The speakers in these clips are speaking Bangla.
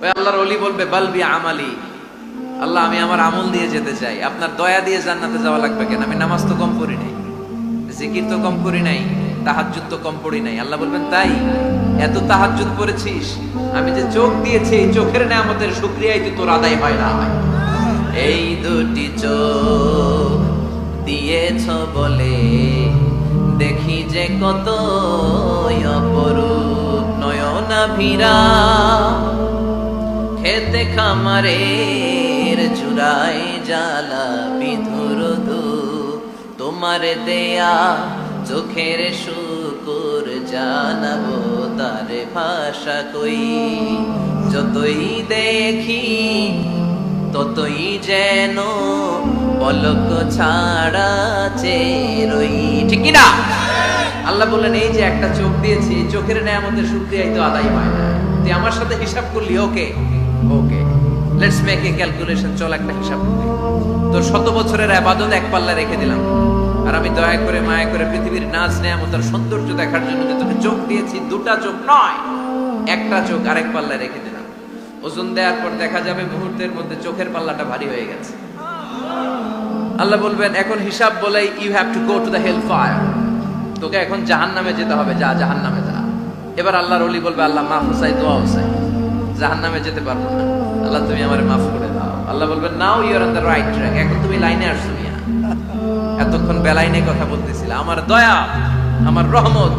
ওই আল্লাহর ওলি বলবে বালবি আমালি, আল্লাহ আমি আমার আমল দিয়ে যেতে চাই, আপনার দয়া দিয়ে জান্নাতে যাওয়া লাগবে কেন? আমি নামাজ তো কম পড়ি নাই, জিকির তো কম করি নাই, তাহাজ্জুদ তো কম পড়ি নাই। আল্লাহ বলবেন তাই? এত তাহাজ্জুদ পড়েছিস, আমি যে চোখ দিয়েছি এই চোখের নেয়ামতের শুকরিয়াই তো তোর আদায় হয় না। এই দুটি চোখ দিয়েছ বলে দেখি যে কত অপরূপ নয়নাভিরা, খেতে খামারের চূড়ায় জ্বালা বিধুর ধূপ, তোমার দেয়া চোখের শুকুর জানাবো তার ভাষা কই, যতই দেখি ততই যেন পলক ছাড়া চেরই, ঠিক কি না? আল্লাহ বললেন এই যে একটা চোখ দিয়েছি, চোখের নেয়ামতের শুকরিয়াই তো আদায় হয় না। তুই আমার সাথে হিসাব করলি, ওকে ওকে, লেটস মেক এ ক্যালকুলেশন, চল একটা হিসাব করি। তোর 100 বছরের ইবাদত এক পাল্লা রেখে দিলাম, আর আমি দয়া করে মায়া করে পৃথিবীর নাচ নেয়ামতের সৌন্দর্য দেখার জন্য যে তোকে চোখ দিয়েছি, দুটা চোখ নয় একটা চোখ আরেক পাল্লা রেখে দিলাম। ওজন দেওয়ার পর দেখা যাবে মুহূর্তের মধ্যে চোখের পাল্লাটা ভারী হয়ে গেছে। আল্লাহ বলবেন এখন হিসাব বলে you have to go to the hellfire, তোকে এখন জাহান্নামে যেতে হবে, যা জাহান্নামে যা। এবার আল্লাহর ওলি বলবে আল্লাহ মাফ চাই, দোয়া চাই, জাহান্নামে যেতে পারবো না, আল্লাহ তুমি আমারে মাফ করে দাও। আল্লাহ বলবেন now you are on the right track, এখন তুমি লাইনে আসছো মিয়া, এতক্ষণ বেলাইনে কথা বলতেছিলে। আমার দয়া, আমার রহমত,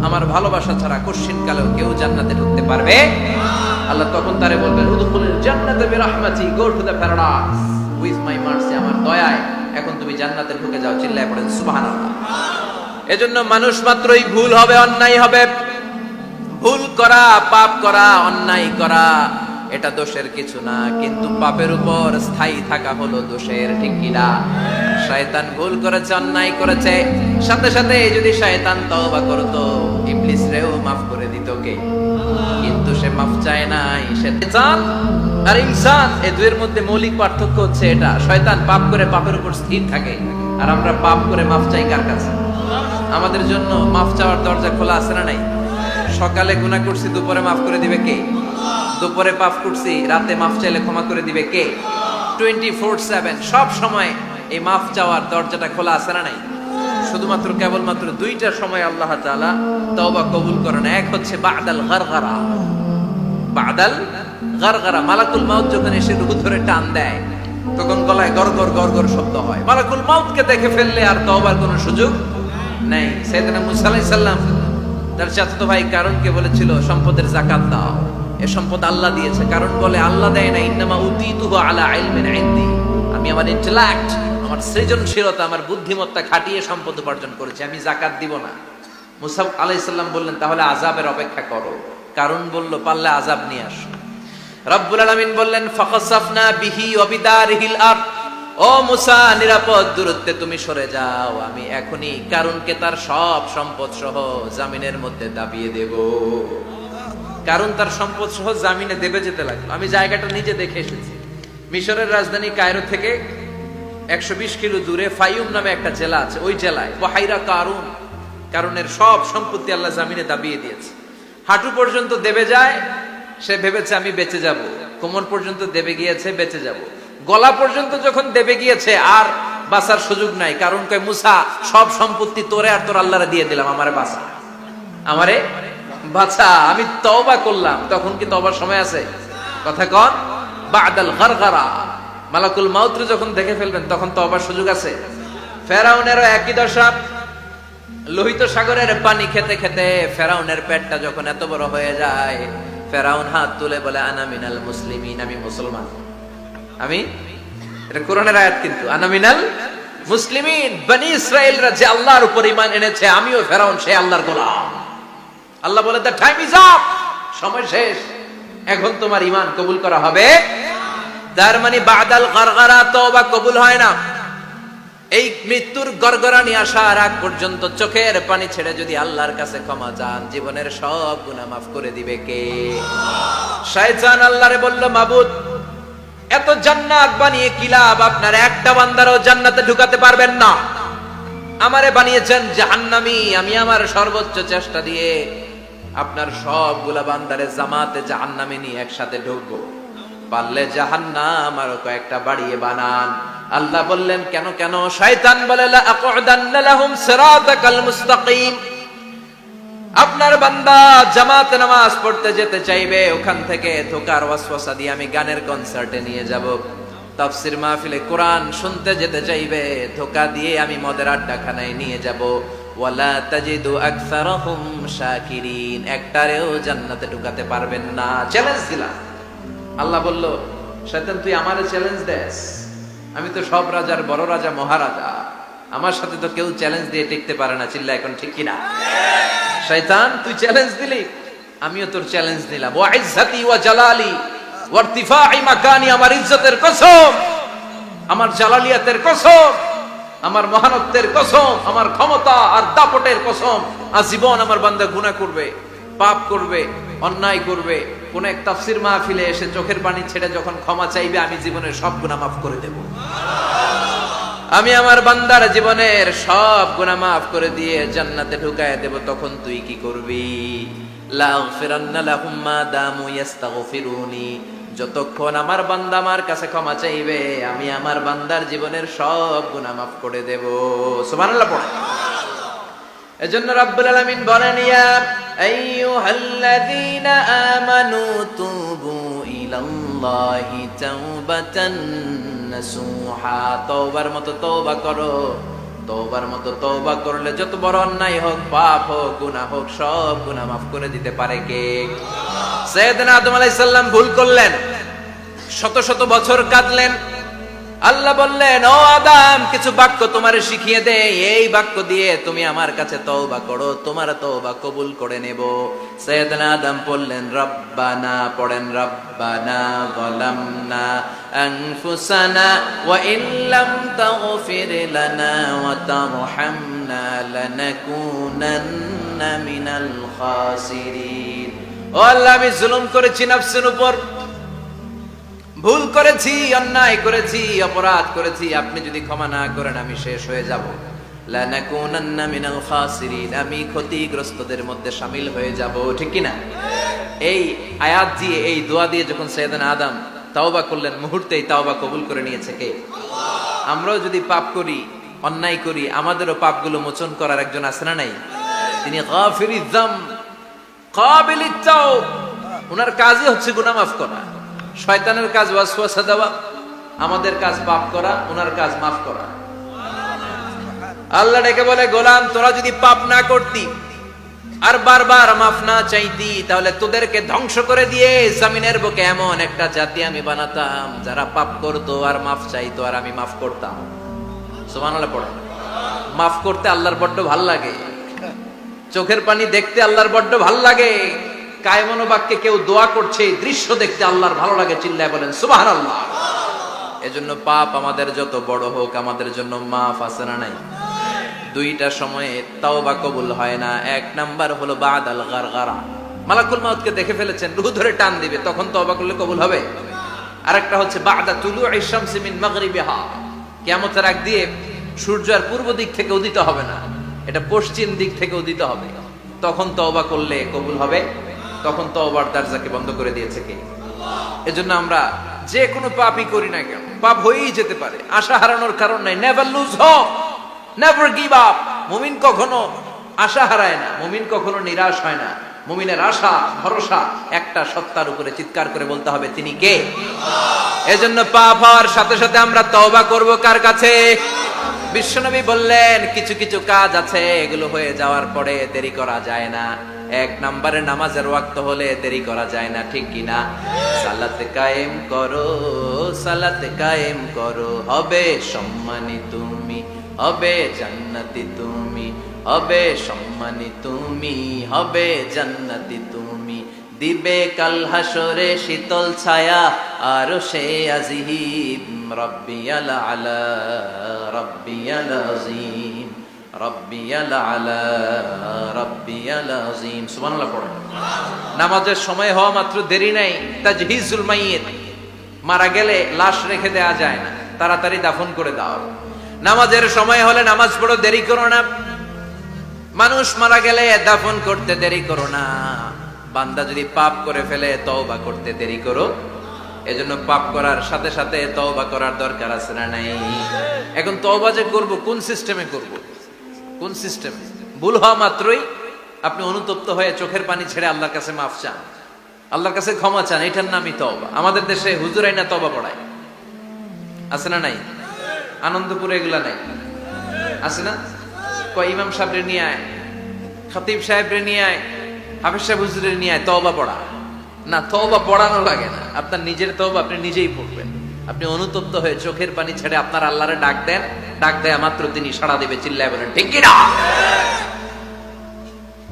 আমার ভালোবাসা ছাড়া কোশ্চিন কালেও কেউ জান্নাতে ঢুকতে পারবে। আল্লাহ তখন তারে বলবেন উদখুলুল জান্নাতা বিরহমাতি, go to the paradise with my mercy, আমার দয়ায় এখন তুমি জান্নাতে ঢুকে যাও। চিল্লায় পড়েন সুবহানাল্লাহ। এজন্য মানুষ মাত্রই ভুল হবে, অন্যায় হবে। ভুল করা, পাপ করা, অন্যায় করা এটা দোষের কিছু না, কিন্তু পাপের উপর স্থায়ী থাকা হলো দোষের, ঠিক কিনা? শয়তান ভুল করেছে, অন্যায় করেছে, সাথে সাথে যদি শয়তান তওবা করতো ইবলিস রেও মাফ করে দিত কে? কিন্তু সে মাফ চায় নাই। শয়তান আর ইনসান এই দুইয়ের মধ্যে মৌলিক পার্থক্য হচ্ছে এটা, শয়তান পাপ করে পাপের উপর স্থির থাকে, আর আমরা পাপ করে মাফ চাই কার কাছে? আমাদের জন্য মাফ চাওয়ার দরজা খোলা আছে না নাই? সকালে গুনাহ করছি, দুপুরে মাফ করে দিবে কে? দুপুরে পাপ করছি, রাতে মাফ চাইলে ক্ষমা করে দিবে কে? 24/7 সব সময় এই মাফ চাওয়ার দরজাটা খোলা আছে না নাই? শুধুমাত্র কেবলমাত্র দুইটা সময় আল্লাহ তাআলা তওবা কবুল করেন। এক হচ্ছে বাদাল গারগারা, বাদাল গারগারা, মালাকুল মাউত যখন এসে রূহ ধরে টান দেয় তখন গলায় গরগর গরগর শব্দ হয়। মালাকুল মাউতকে দেখে ফেললে আর তওবার কোনো সুযোগ নেই। সাইয়েদনা মুসা আলাইহিস সালাম তার চাচাতো ভাই কারণকে বলেছিল সম্পদের যাকাত দাও, এ সম্পদ আল্লাহ দিয়েছে। কারণ বলে আল্লাহ দেয় না, ইন্নামা উতীতুহু আলা ইলমিন ইনদি, আমি আমার ইন্টেলেক্ট, আমার সৃজনশীলতা, আমার বুদ্ধিমত্তা খাটিয়ে সম্পদ উপার্জন করেছি, আমি যাকাত দিব না। মুসা আলাইহিস সালাম বললেন তাহলে আযাবের অপেক্ষা করো। কারণ বলল পারলে আযাব নিয়ে আসো। রব্বুল আলামিন বললেন ফাখাসাফনা বিহি ওয়া বিদারিহিল আরদ, ও মুসা নিরাপদ দূরত্বে তুমি সরে যাও, আমি এখনি কারণকে তার সব সম্পদ সহ জামিনের মধ্যে দাবিয়ে দেব। কারণ তার সম্পদ সহ জামিনে দেবে যেতে লাগলো। আমি জায়গাটা নিজে দেখে এসেছি। মিশরের রাজধানী কায়রো থেকে 120 কিলো দূরে ফাইউম নামে একটা জেলা আছে, ওই জেলায় বাহাইরা কারুন, কারণের সব সম্পত্তি আল্লাহ জামিনে দাবিয়ে দিয়েছে। হাঁটু পর্যন্ত দেবে যায়, সে ভেবেছে আমি বেঁচে যাব, কোমর পর্যন্ত দেবে গিয়েছে বেঁচে যাব, গলা পর্যন্ত যখন দেবে গিয়েছে আর বাঁচার সুযোগ নাই। কারণ কয় মুসা সব সম্পত্তি তোরে আর তোর আল্লাহরে দিয়ে দিলাম, আমারে বাঁচা, আমারে বাঁচা, আমি তওবা করলাম। তখন কি তওবার সময় আছে? কথা কন, বাদাল গারগারা, মালাকুল মাউত যখন দেখে ফেলবেন তখন তওবার সুযোগ আছে। ফেরাউনেরও একই দশা। লোহিত সাগরের পানি খেতে খেতে ফেরাউনের পেটটা যখন এত বড় হয়ে যায়, ফেরাউন হাত তুলে বলে আনা মিনাল মুসলিমিন, আমি মুসলমান। আমি, এটা কোরআনের আয়াত কিন্তু, আনা মিনাল মুসলিমিন, বনি ইসরাইলরা যে আল্লাহর উপর ঈমান এনেছে, আমিও ফেরাউন সে আল্লাহর গোলাম। আল্লাহ বলে দ্য টাইম ইজ আপ, সময় শেষ, এখন তোমার ঈমান কবুল করা হবে। তার মানে বাদাল গারগারা তওবা কবুল হয় না। এই মৃত্যুর গড়গড়ানি আসার আগ পর্যন্ত চোখের পানি ছেড়ে যদি আল্লাহর কাছে ক্ষমা চান, জীবনের সব গুনাহ মাফ করে দিবে কে? শয়তান আল্লাহরে বলল মাবুদ এত জান্নাত বানিয়ে কি লাভ, আপনার একটা বান্দারও জান্নাতে ঢুকাতে পারবেন না, আমারে বানিয়েছেন জাহান্নামী, আমি আমার সর্বোচ্চ চেষ্টা দিয়ে আপনার সবগুলা বান্দারে জামাতে জাহান্নামে নিয়ে একসাথে ঢুকবো, পারলে জাহান্নাম আরো কয়েকটা বাড়িয়ে বানান। আল্লাহ বললেন কেন কেন? শয়তান বলে লা আকুদান্না লাহুম সিরাতাকাল মুস্তাকিম। আপনার বান্দা জামাতে নামাজ পড়তে যেতে চাইবে, ওখান থেকে ধোকার ওয়াসওয়াসা দিয়ে আমি গানের কনসার্টে নিয়ে যাব। তাফসীর মাহফিলে কোরআন শুনতে যেতে চাইবে, ধোকা দিয়ে আমি মদের আড্ডাখানায় নিয়ে যাব। ওয়ালা তাজিদু আকসারাহুম শাকিরিন, একটারেও জান্নাতে ঢুকাতে পারবেন না। চ্যালেঞ্জ দিলাম। আল্লাহ বলল, শয়তান তুই আমারে চ্যালেঞ্জ দেস? আমি তো সব রাজার বড় রাজা, মহারাজা। আমার সাথে তো কেউ চ্যালেঞ্জ দিয়ে টিকতে পারে না। চিল্লা এখন ঠিক কিনা? শয়তান তুই চ্যালেঞ্জ দিলি, আমিও তোর চ্যালেঞ্জ দিলাম। ওয়া ইজ্জতি ওয়া জালালি ওয়া ইরতিফাই মাকানি, আমার ইজ্জতের কসম, আমার জালালিয়াতের কসম, আমার মহানত্বের কসম, আমার ক্ষমতা আর দাপটের কসম, আজীবন আমার বান্দা গুনাহ করবে, পাপ করবে, অন্যায় করবে, কোন এক তাফসীর মাহফিলে এসে চোখের পানি ছেড়ে যখন ক্ষমা চাইবে, আমি জীবনের সব গুনাহ মাফ করে দেব। আমি আমার বান্দার জীবনের সব গুনাহ মাফ করে দিয়ে জান্নাতে ঢুকায় দেব। তখন তুই কি করবি? লা আগফিরান্না লাহুম মা দামু ইস্তাগফিরুনি, যতক্ষণ আমার বান্দা আমার কাছে ক্ষমা চাইবে, আমি আমার বান্দার জীবনের সব গুনাহ মাফ করে দেব। সুবহানাল্লাহ পড়ে। এজন্য রাব্বুল আলামিন বলেন, ইয়া আইয়ুহাল্লাযীনা আমানু তুবু ইলাল্লাহি তাওবাতান নাসুহা, তওবার মতো তওবা করো। তওবার মতো তওবা করলে যত বড় অন্যায় হোক, পাপ হোক, গুনাহ হোক, সব গুনাহ মাফ করে দিতে পারে কে? সাইয়েদনা আদম আলাইহিস সালাম ভুল করলেন, শত শত বছর কাঁদলেন। আল্লাহ বললেন, ও আদম, কিছু বাক্য তোমারে শিখিয়ে দেই, এই বাক্য দিয়ে তুমি আমার কাছে তওবা করো, তোমার তওবা কবুল করে নেব। সাইয়েদনা আদম বললেন, রব্বানা, পড়েন, রব্বানা যালামনা আনফুসানা ওয়া ইল্লাম তাগফির লানা ওয়া তারহামনা লানাকুনান্না মিনাল খাসিরিন। ও আল্লাহ, আমি জুলুম করেছি নফসের উপর, ভুল করেছি, অন্যায় করেছি, অপরাধ করেছি। আপনি যদি ক্ষমা না করেন আমি শেষ হয়ে যাব। লানাকুনান্না মিনাল খাসিরিন, আমি ক্ষতিগ্রস্তদের মধ্যে শামিল হয়ে যাব। ঠিক কি না? এই আয়াত দিয়ে, এই দোয়া দিয়ে যখন সাইয়েদনা আদম তাওবা করলেন, মুহূর্তেই তাওবা কবুল করে নিয়েছে কে? আমরাও যদি পাপ করি, অন্যায় করি, আমাদেরও পাপগুলো মোচন করার একজন আছে না নাই? তিনি গাফিরিয যাম কাবিলিত তাওব। ওনার কাজই হচ্ছে গুনাহ মাফ করা। শয়তানের কাজ ওয়াসওয়াসা দেওয়া, আমাদের কাজ পাপ করা, ওনার কাজ মাফ করা। আল্লাহ ডেকে বলে, গোলাম, তোরা যদি পাপ না করতি আর বারবার মাফ না চাইতি, তাহলে তোদেরকে ধ্বংস করে দিয়ে জমিনের বুকে এমন একটা জাতি আমি বানাতাম যারা পাপ করতো আর মাফ চাইতো, আর আমি মাফ করতাম। সুবহানাল্লাহ পড়ে। মাফ করতে আল্লাহর বড্ড ভাল লাগে, চোখের পানি দেখতে আল্লাহর বড্ড ভাল লাগে। কায়মন বাক্যে কেউ দোয়া করছে, এই দৃশ্য দেখতে আল্লাহর ভালো লাগে। চিল্লায় বলেন সুবহানাল্লাহ। এজন্য পাপ আমাদের যত বড় হোক, আমাদের জন্য মাফ আছে না নাই? দুইটা সময়ে তাওবা কবুল হয় না। এক নাম্বার হলো বাদাল গারগারা, মালাকুল মাউতকে দেখে ফেলেছেন, রূহ ধরে টান দিবে, তখন তাওবা করলে কবুল হবে। আরেকটা হচ্ছে বাদা তুলুই শামসি মিন মাগরিবিহা, কিয়ামতের আগ দিয়ে সূর্য আর পূর্ব দিক থেকে উদিত হবে না, এটা পশ্চিম দিক থেকে উদিত হবে, তখন তাওবা করলে কবুল হবে। তখন তওবার দরজাকে বন্ধ করে দিয়েছে কে? এজন্য আমরা যে কোনো পাপই করি না কেন, পাপ হয়েই যেতে পারে, আশা হারানোর কারণ নাই। Never lose hope, never give up. মুমিন কখনো আশা হারায় না, মুমিন কখনো নিরাশ হয় না। মুমিনের আশা, ভরসা একটা সত্তার উপরে। চিৎকার করে বলতে হবে, তিনি কে? এজন্য পাপ হওয়ার সাথে সাথে আমরা তওবা করব কার কাছে? বিশ্বনবী বললেন, কিছু কিছু কাজ আছে, এগুলো হয়ে যাওয়ার পরে দেরি করা যায় না। এক নম্বরে নামাজের ওয়াক্ত হলে দেরি করা যায় না। ঠিক কিনা? সালাত কায়েম করো, সালাত কায়েম করো, হবে সম্মানী তুমি, হবে জান্নাতি তুমি, হবে সম্মানী তুমি, হবে জান্নাতি তুমি। দিবে কাল হাসরে শীতল ছায়া আরশে আজিম, রব্বিয়াল আলা, রব্বিয়াল আযীম, রব্বিয়াল আলা, রব্বিয়াল আযীম। সুবহানাল্লাহ পড়ো। নামাজের সময় হওয়া মাত্র দেরি নাই। তাজহিজুল মাইয়িত, মারা গেলে লাশ রেখে দেয়া যায় না, তাড়াতাড়ি দাফন করে দাও। নামাজের সময় হলে নামাজ পড়ো, দেরি করো না। মানুষ মারা গেলে দাফন করতে দেরি করো না, বান্দা যদি পাপ করে ফেলে তওবা করতে দেরি করো। এজন্য পাপ করার সাথে সাথে তওবা করার দরকার আছে না নাই? এখন তওবা যে করব কোন সিস্টেমে করব? কোন সিস্টেমে? ভুল হওয়া মাত্রই আপনি অনুতপ্ত হয়ে চোখের পানি ছেড়ে আল্লাহর কাছে মাফ চান, আল্লাহর কাছে ক্ষমা চান, এটার নামই তওবা। আমাদের দেশে হুজুরাই না তওবা পড়ায়, আছে না নাই? আনন্দপুরে এগুলা নাই, আছে না? কয় ইমাম সাহেবরে নিয়ে আয়, খতিব সাহেবরে নিয়ে আয়, হাফেজ সাহেব হুজুরের নিয়ে আয়, তওবা পড়া। না, তওবা পড়ানো লাগে না, আপনার নিজের তওবা আপনি নিজেই পড়বেন। আপনি অনুতপ্ত হয়ে চোখের পানি ছেড়ে আপনার আল্লাহরে ডাক দেন, ডাক দেয়া মাত্র তিনি সাড়া দিবে। চিল্লায় বলেন ঠিক কি না?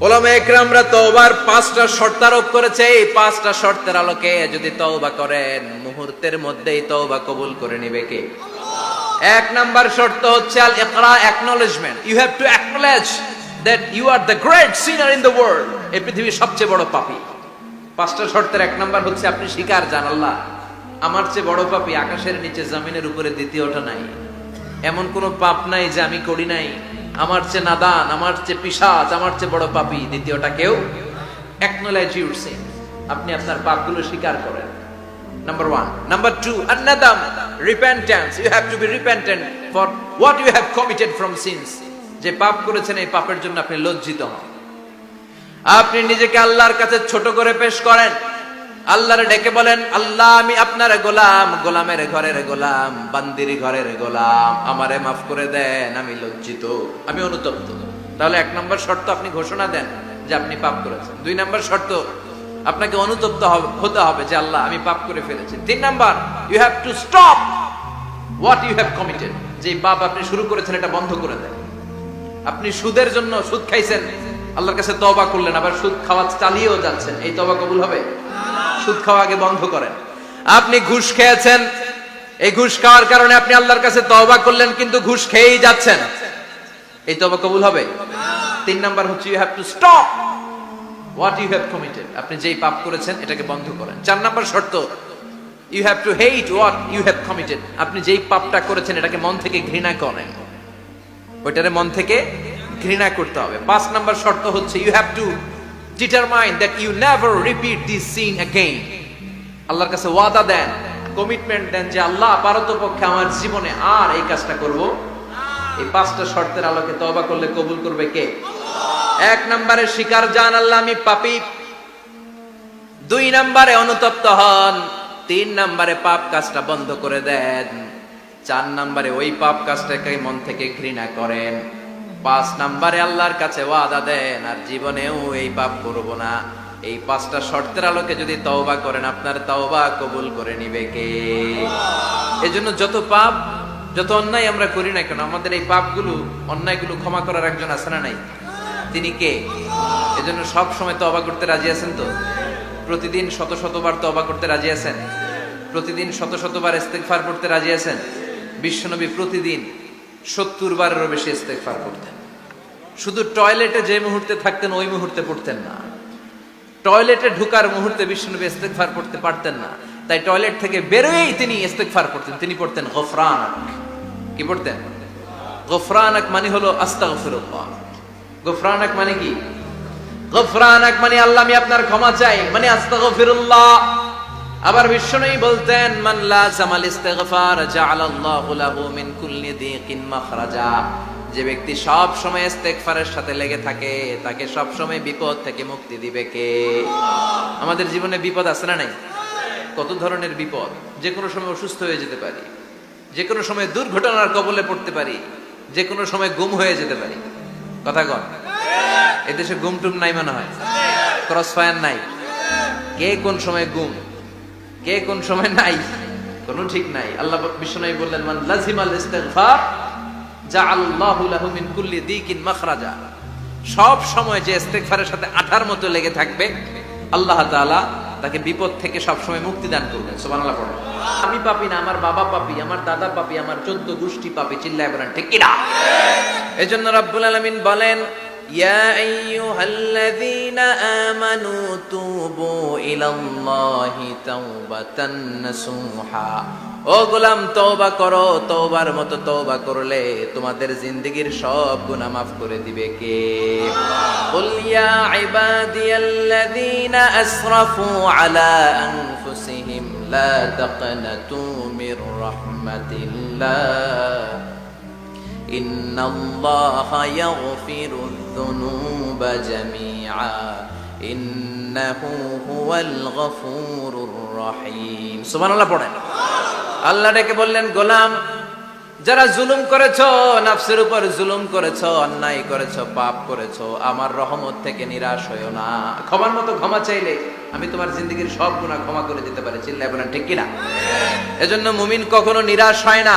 উলামায়ে কেরামরা তওবার 5টা শর্ত আরোপ করেছে। এই 5টা শর্তের আলোকে যদি তওবা করেন মুহূর্তের মধ্যেই তওবা কবুল করে নেবে কে? এক নাম্বার শর্ত হচ্ছে আল ইকরা, acknowledgement. You have to acknowledge that you are the great sinner in the world. এই পৃথিবীর সবচেয়ে বড় পাপী। 5টা শর্তের এক নাম্বার হচ্ছে আপনি স্বীকার জান, আল্লাহ আমার চেয়ে বড় পাপী আকাশের নিচে জমিনের উপরে দ্বিতীয়টা নাই। এমন কোন পাপ নাই যে আমি করি নাই। আমার চেয়ে নাদান, আমার চেয়ে পিশাচ, আমার চেয়ে বড় পাপী দ্বিতীয়টা কেউ। অ্যাকনলেজ ইউর সিন, আপনি আপনার পাপগুলো স্বীকার করেন। Number 1. Number 2, an-nadam, repentance. You have to be repentant for what you have committed from sins. যে পাপ করেছেন এই পাপের জন্য আপনি লজ্জিত হন। আপনি নিজেকে আল্লাহর কাছে ছোট করে পেশ করেন, আল্লাহরে ডেকে বলেন, আল্লাহ আমি আপনার গোলাম, গোলামের ঘরের গোলাম, বান্দির ঘরের গোলাম, আমারে মাফ করে দেন, আমি লজ্জিত, আমি অনুতপ্ত। তাহলে 1 নম্বর শর্ত আপনি ঘোষণা দেন যে আপনি পাপ করেছেন। 2 নম্বর শর্ত আপনাকে অনুতপ্ত হতে হবে যে আল্লাহ আমি পাপ করে ফেলেছি। 3 number, you have to stop what you have committed. যে পাপ আপনি শুরু করেছেন এটা বন্ধ করে দেন। আপনি সুদের জন্য সুদ খাইছেন, আল্লাহর কাছে তওবা করলেন, আবার সুদ খাওয়া চালিয়েও যাচ্ছেন, এই তওবা কবুল হবে? সুদ খাওয়া আগে বন্ধ করেন। আপনি ঘুষ খেয়েছেন, এই ঘুষ খাওয়ার কারণে আপনি আল্লাহর কাছে তওবা করলেন কিন্তু ঘুষ খেয়েই যাচ্ছেন, এই তওবা কবুল হবে? 3 নাম্বার হচ্ছে you have to stop what you have committed, আপনি যেই পাপ করেছেন এটাকে বন্ধ করেন। 4 নাম্বার শর্ত, you have to hate what you have committed, আপনি যেই পাপটা করেছেন এটাকে মন থেকে ঘৃণা করেন, ওইটারে মন থেকে ঘৃণা করতে হবে। 5 নাম্বার শর্ত হচ্ছে you have to determine that you never repeat this sin again, আল্লাহর কাছে ওয়াদা দেন, কমিটমেন্ট দেন যে আল্লাহ পারতপক্ষে আমার জীবনে আর এই কাজটা করব। এই 5টা শর্তের আলোকে তওবা করলে কবুল করবে কে? 1 নম্বরে স্বীকার জান আল্লাহ আমি পাপী, 2 নম্বরে অনুতপ্ত হন, 3 নম্বরে পাপ কাজটা বন্ধ করে দেন, 4 নম্বরে ওই পাপ কাজটাকে মন থেকে ঘৃণা করেন, 5 নম্বরে আল্লাহর কাছে ওয়াদা দেন আর জীবনেও এই পাপ করব না। এই 5টা শর্তের আলোকে যদি তওবা করেন আপনার তওবা কবুল করে নিবে কে? এজন্য যত পাপ যত অন্যায় আমরা করি না কেন আমাদের এই পাপগুলো অন্যায়গুলো ক্ষমা করার একজন আছে না নাই? তিনি কে? এজন্য সব সময় তওবা করতে রাজি আছেন তো? প্রতিদিন শত শতবার তওবা করতে রাজি আছেন? প্রতিদিন শত শতবার ইস্তেগফার পড়তে রাজি আছেন? বিশ্বনবী প্রতিদিন 70 বারেরও বেশি ইস্তেগফার করতেন। শুধু টয়লেটে যে মুহূর্তে থাকতেন ওই মুহূর্তে পড়তেন না, টয়লেটে ঢুকার মুহূর্তে বিশ্বনবী ইস্তেগফার পড়তে পারতেন না, তাই টয়লেট থেকে বেরোয়েই তিনি ইস্তেগফার পড়তেন। তিনি পড়তেন গফরানাক। কি পড়তেন? গফরানাক মানে হলো আস্তাগফিরুল্লাহ। গফরানাক মানে কি? গফরানাক মানে আল্লাহ আমি আপনার ক্ষমা চাই, মানে আস্তাগফিরুল্লাহ। আবার বিশ্বনবী বলতেন মান লাযামাল ইস্তিগফার জাআলাল্লাহু লাহু মিন কুল্লি দিকিন মাখরাজা। যে ব্যক্তি সব সময় ইস্তেগফারের সাথে লেগে থাকে তাকে সব সময় বিপদ থেকে মুক্তি দিবে কে? আমাদের জীবনে বিপদ আছে না নাই? কত ধরনের বিপদ। যে কোনো সময় অসুস্থ হয়ে যেতে পারি, যে কোনো সময় দুর্ঘটনার কবলে পড়তে পারি, যে কোনো সময় গুম হয়ে যেতে পারি। কথা কন, এদেশে গুম টুম নাই মনে হয়, ক্রস ফায়ার নাই, কে কোন সময় গুম কে কোন সময় নাই কোনো ঠিক নাই। আল্লাহ বিশ্বনবী বললেন মান লাজিমাল ইস্তিগফার জাআলাল্লাহু লাহু মিন কুল্লি দিকিন মাখরাজা। সব সময় যে ইস্তিগফারের সাথে আঠার মতো লেগে থাকবে আল্লাহ তাআলা তাকে বিপদ থেকে সব সময় মুক্তি দান করবেন। সুবহানাল্লাহ পড়ুন। আমি পাপী না, আমার বাবা পাপী, আমার দাদা পাপী, আমার 14 গোষ্ঠী পাপী। চিল্লায় বলেন ঠিক কি না? এজন্য রব্বুল আলামিন বলেন ইয়া আইয়ুহাল্লাযীনা আমানু তুবু ইলাল্লাহি তাওবাতান নাসুহা। ও গোলাম, তওবা করো, তওবার মতো তওবা করলে তোমাদের জিন্দেগীর সব গুনাহ মাফ করে দিবে কে? কুল ইয়া ইবাদিয়াল্লাযীনা আসরাফু আলা আনফুসিহিম লা তাকনাতু মির রাহমাতিল্লাহ ইন্নাল্লাহা ইয়াগফিরুয যুনুবা জামিআ ইন্নাহু হুয়াল গফুরুর রহিম। সুবহানাল্লাহ পড়েন। আল্লাহ ডেকে বললেন, গোলাম, যারা জুলুম করেছো, নফসের উপর জুলুম করেছো, অন্যায় করেছো, পাপ করেছো, আমার রহমত থেকে নিরাশ হয়ো না। ক্ষমার মতো ক্ষমা চাইলে আমি তোমার জিন্দেগীর সব গুনাহ ক্ষমা করে দিতে পারি। চিল্লায় বলেন ঠিক কিনা? এজন্য মুমিন কখনো নিরাশ হয় না।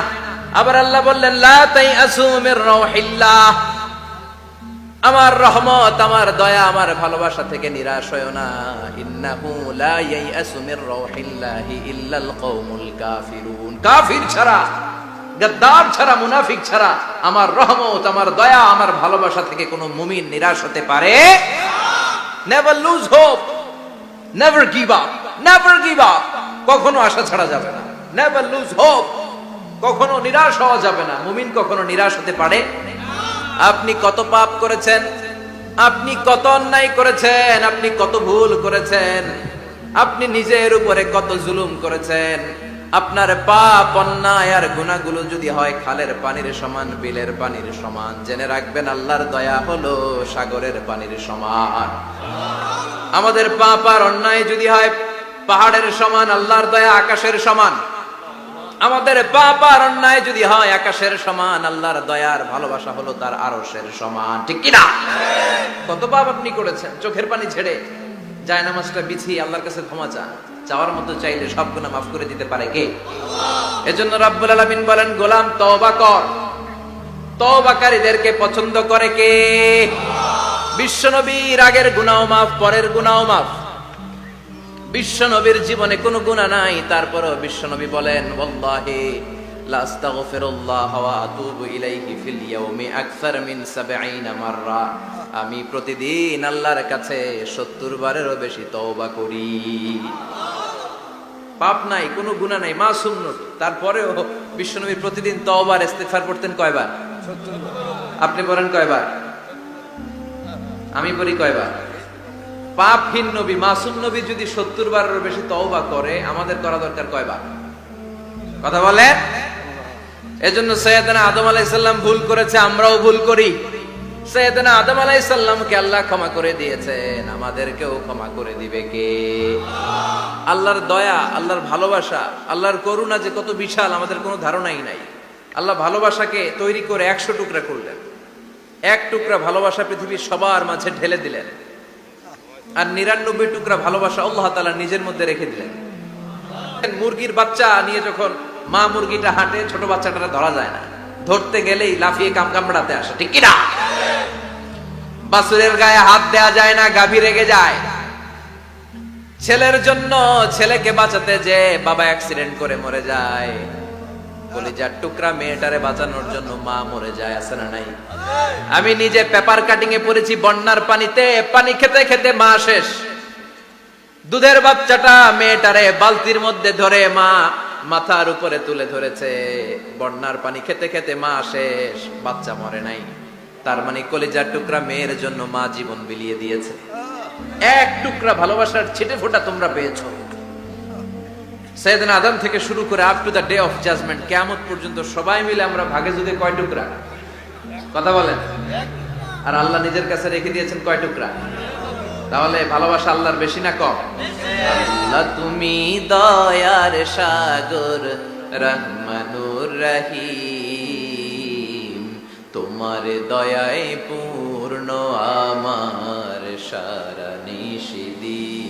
আবার আল্লাহ বললেন, লা তাইআসু মির রাউহিল্লাহ, আমার রহমত, আমার দয়া, আমার ভালোবাসা থেকে নিরাশ হয়ো না। ইন্নাহু লা ইয়াইআসু মির রাউহিল্লাহি ইল্লাল কওমুল কাফিরুন। কাফির ছাড়া, গাদ্দার ছাড়া, মুনাফিক ছাড়া আমার রহমত, আমার দয়া, আমার ভালোবাসা থেকে কোনো মুমিন নিরাশ হতে পারে না। Never lose hope, never give up, never give up. কখনো আশা ছাড়া যাবে না। নেভার লুজ হোপ, কখনো নিরাশ হওয়া যাবে না। মুমিন কখনো নিরাশ হতে পারে। আপনি কত পাপ করেছেন, আপনি কত অন্যায় করেছেন, আপনি কত ভুল করেছেন, আপনি নিজের উপরে কত জুলুম করেছেন। আপনার পাপ, অন্যায় আর গুনাহগুলো যদি হয় খালের পানির সমান, বিলের পানির সমান, জেনে রাখবেন আল্লাহর দয়া হলো সাগরের পানির সমান। আমাদের পাপ আর অন্যায় যদি হয় পাহাড়ের সমান, আল্লাহর দয়া আকাশের সমান। আমাদের পাপ আর অন্যায় যদি হয় আকাশের সমান, আল্লাহর দয়ার ভালোবাসা হলো তার আরশের সমান। ঠিক কিনা? কত পাপ আপনি করেছেন, চোখের পানি ছেড়ে জায়নামাজটা বিছিয়ে আল্লাহর কাছে ক্ষমা চান। চাওয়ার মতো চাইলে সব গুনাহ মাফ করে দিতে পারে কে? এজন্য রাব্বুল আলামিন বলেন, গোলাম তওবা কর। তওবাকারীদেরকে পছন্দ করে কে? বিশ্বনবীর আগের গুনাহ মাফ, পরের গুনাহ মাফ। বিশ্বনবীর জীবনে কোনো গুনাহ নাই, তারপরও বিশ্বনবী বলেন, ওয়াল্লাহি লা আস্তাগফিরুল্লাহ ওয়া আতুবু ইলাইহি ফিল ইয়াউমি আকসার মিন ৭০ মাররা। আমি প্রতিদিন আল্লাহর কাছে ৭০ বারেরও বেশি তওবা করি। পাপ নাই, কোনো গুনাহ নাই, মাসুম নবী, তারপরেও বিশ্বনবী প্রতিদিন তওবার ইস্তিগফার করতেন কয়বার? ৭০ বার। আপনি বলেন কয়বার? আমি বলি কয়বার? পাপহীন নবী, মাসুম নবী যদি ৭০ বারেরও বেশি তওবা করে, আমাদের করা দরকার কয়বার? কথা বলে। এজন্য সৈয়দনা আদম আলাইহিস সালাম ভুল করেছে, আমরাও ভুল করি। সৈয়দনা আদম আলাইহিস সালামকে আল্লাহ ক্ষমা করে দিয়েছেন, আমাদেরকেও ক্ষমা করে দিবে কে? আল্লাহর দয়া, আল্লাহর ভালোবাসা, আল্লাহর করুণা যে কত বিশাল আমাদের কোনো ধারণাই নাই। আল্লাহ ভালোবাসাকে তৈরি করে ১০০ টুকরা করলেন। এক টুকরা ভালোবাসা পৃথিবীর সবার মাঝে ঢেলে দিলেন, আর ৯৯ টুকরা ভালোবাসা আল্লাহ তাআলা নিজের মধ্যে রেখে দিলেন। মুরগির বাচ্চা নিয়ে যখন মা মুরগিটা হাঁটে, ছোট বাচ্চাটা ধরা যায় না, ধরতে গেলেই লাফিয়ে কামড়াতে আসে। ঠিক কিনা? বাছুরের গায়ে হাত দেয়া যায় না, গাভী রেগে যায়। ছেলের জন্য ছেলেকে বাঁচাতে যে বাবা অ্যাক্সিডেন্ট করে মরে যায়, কলিজার টুকরা মেয়েটারে বাঁচানোর জন্য মা মরে যায়, আছে না নাই? আমি নিজে পেপার কাটিং এ পড়েছি, বন্যার পানিতে পানি খেতে খেতে মা শেষ। দুধের বাচ্চাটা মেয়েটারে বালতির মধ্যে ধরে মা মাথার উপরে তুলে ধরেছে, বন্যার পানি খেতে খেতে মা শেষ, বাচ্চা মরে নাই। তার মানে কলিজার টুকরা মেয়ের জন্য মা জীবন বিলিয়ে দিয়েছে। এক টুকরা ভালোবাসার ছিটে ফোঁটা তোমরা পেয়েছো। সাইয়েদনা আদম থেকে শুরু করে up to the day of judgment, কিয়ামত পর্যন্ত সবাই মিলে আমরা ভাগে যদি কয় টুকরা? কথা বলেন। আর আল্লাহ নিজের কাছে রেখে দিয়েছেন কয় টুকরা? তাহলে ভালোবাসা আল্লাহর বেশি না কম? আল্লাহ তুমি দয়ার সাগর, রহমানুর রহিম, তোমার দয়ায় পূর্ণ আমার সারা নিশিদিন,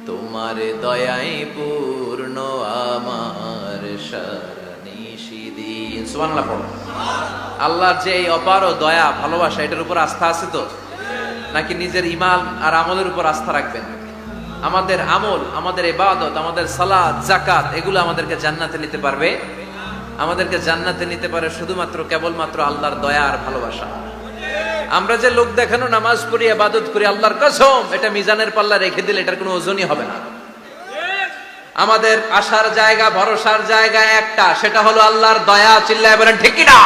তোমার দয়ায় পূর্ণ আমার সারা নিশিদিন। সুবহানাল্লাহ পড়ো। আল্লাহর যে এই অপার দয়া, ভালোবাসা, এটার উপর আস্থা আছে তো? নাকি নিজের ঈমান আর আমলের উপর আস্থা রাখবেন? আমাদের আমল, আমাদের ইবাদত, আমাদের সালাত, যাকাত, এগুলো আমাদেরকে জান্নাতে নিতে পারবে? আমাদেরকে জান্নাতে নিতে পারে শুধুমাত্র কেবলমাত্র আল্লাহর দয়া আর ভালোবাসা। আমরা যে লোক দেখানো নামাজ পড়ি ইবাদত করি আল্লাহর কসম এটা মিজানের পাল্লা রেখে দিলে এটার কোনো ওজনই হবে না। আমাদের আশার জায়গা ভরসার জায়গা একটা, সেটা হলো আল্লাহর দয়া। চিল্লায় বলেন ঠিক কি না?